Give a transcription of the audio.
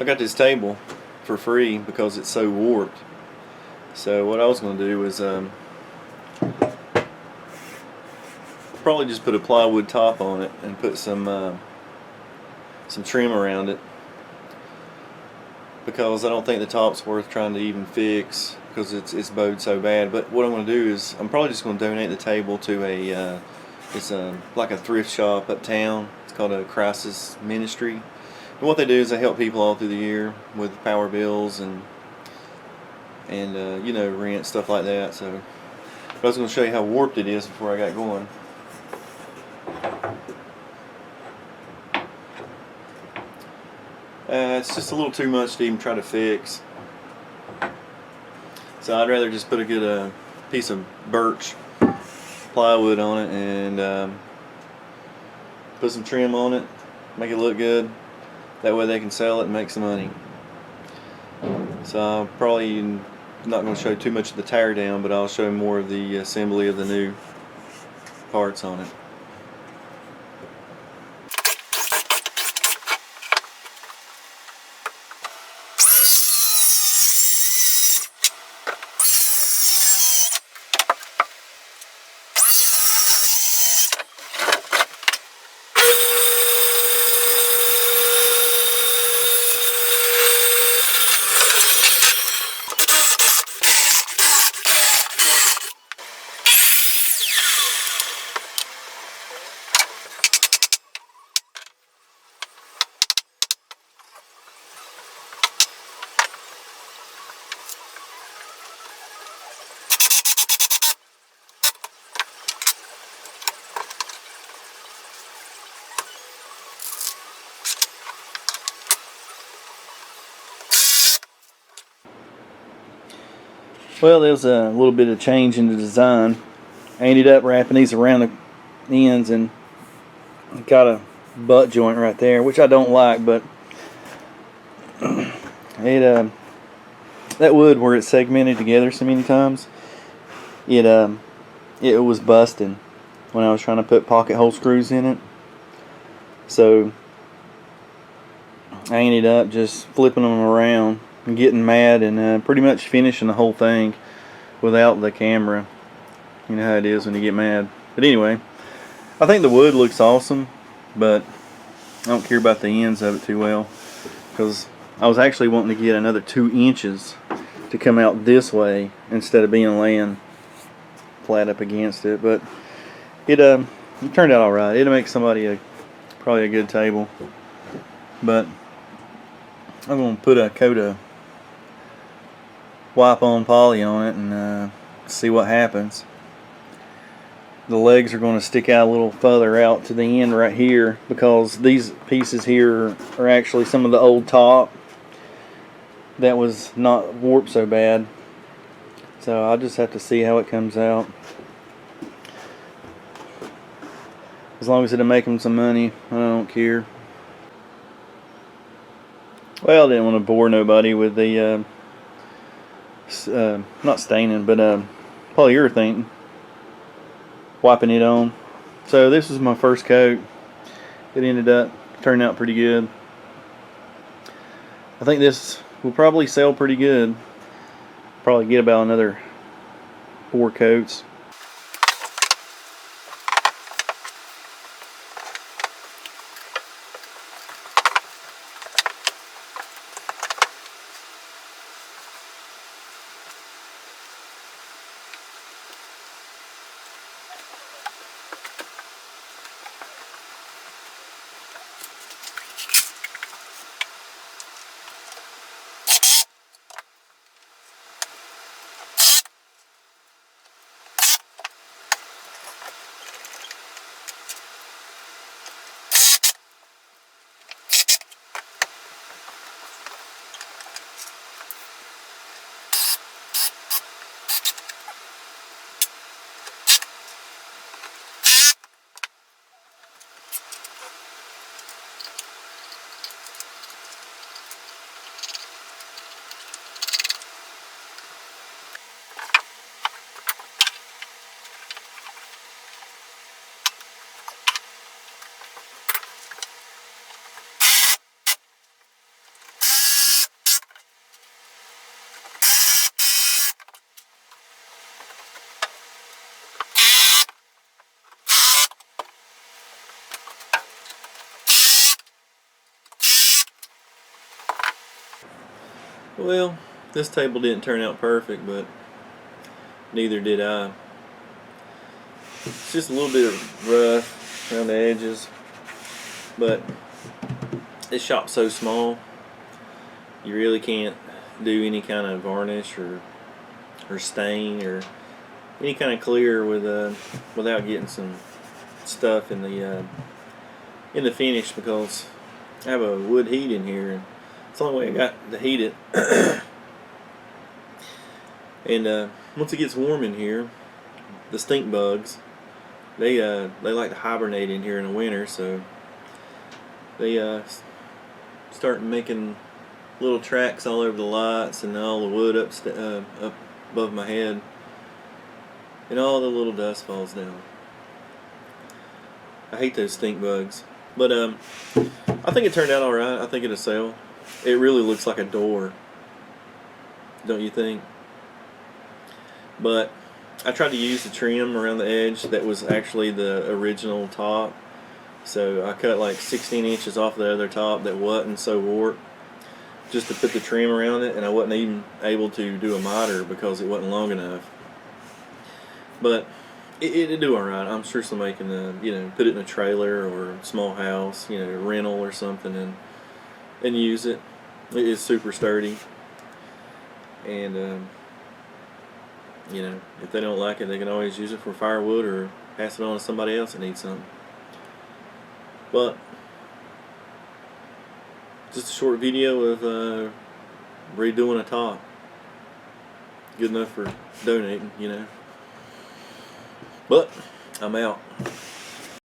I got this table for free because it's so warped. So what I was going to do was probably just put a plywood top on it and put some trim around it, because I don't think the top's worth trying to even fix because it's bowed so bad. But what I'm going to do is I'm probably just going to donate the table to it's like a thrift shop uptown. It's called a Crisis Ministry. And what they do is they help people all through the year with power bills and rent, stuff like that. So I was going to show you how warped it is before I got going. It's just a little too much to even try to fix. So I'd rather just put a good piece of birch plywood on it and put some trim on it, make it look good. That way they can sell it and make some money. So I'm probably not going to show too much of the tear down, but I'll show more of the assembly of the new parts on it. Well, there's a little bit of change in the design. I ended up wrapping these around the ends and got a butt joint right there, which I don't like, but it that wood where it's segmented together so many times, it was busting when I was trying to put pocket hole screws in it. So I ended up just flipping them around and getting mad and pretty much finishing the whole thing without the camera. You know how it is when you get mad. But anyway, I think the wood looks awesome, but I don't care about the ends of it too well, because I was actually wanting to get another 2 inches to come out this way instead of being laying flat up against it. But it turned out alright. It'll make somebody probably a good table. But I'm going to put a coat of wipe-on poly on it and see what happens. The legs are going to stick out a little further out to the end right here, because these pieces here are actually some of the old top that was not warped so bad. So I'll just have to see how it comes out. As long as it'll make them some money, I don't care. Well, I didn't want to bore nobody with the not staining, but polyurethane, wiping it on. So this was my first coat. It ended up turning out pretty good. I think this will probably sell pretty good. Probably get about another 4 coats. Well, this table didn't turn out perfect, but neither did I. It's just a little bit rough around the edges, but this shop's so small, you really can't do any kind of varnish or stain or any kind of clear without getting some stuff in the finish, because I have a wood heat in here, and it's the only way I got to heat it. And once it gets warm in here, the stink bugs, they like to hibernate in here in the winter, so they start making little tracks all over the lights and all the wood up above my head, and all the little dust falls down. I hate those stink bugs, but I think it turned out all right. I think it'll sell. It really looks like a door, don't you think? But I tried to use the trim around the edge that was actually the original top. So I cut like 16 inches off the other top that wasn't so warped, just to put the trim around it, and I wasn't even able to do a miter because it wasn't long enough. But it'd do alright. I'm sure somebody can put it in a trailer or a small house, rental or something, and use it. It is super sturdy, and if they don't like it, they can always use it for firewood or pass it on to somebody else that needs something. But just a short video of redoing a top. Good enough for donating, But I'm out.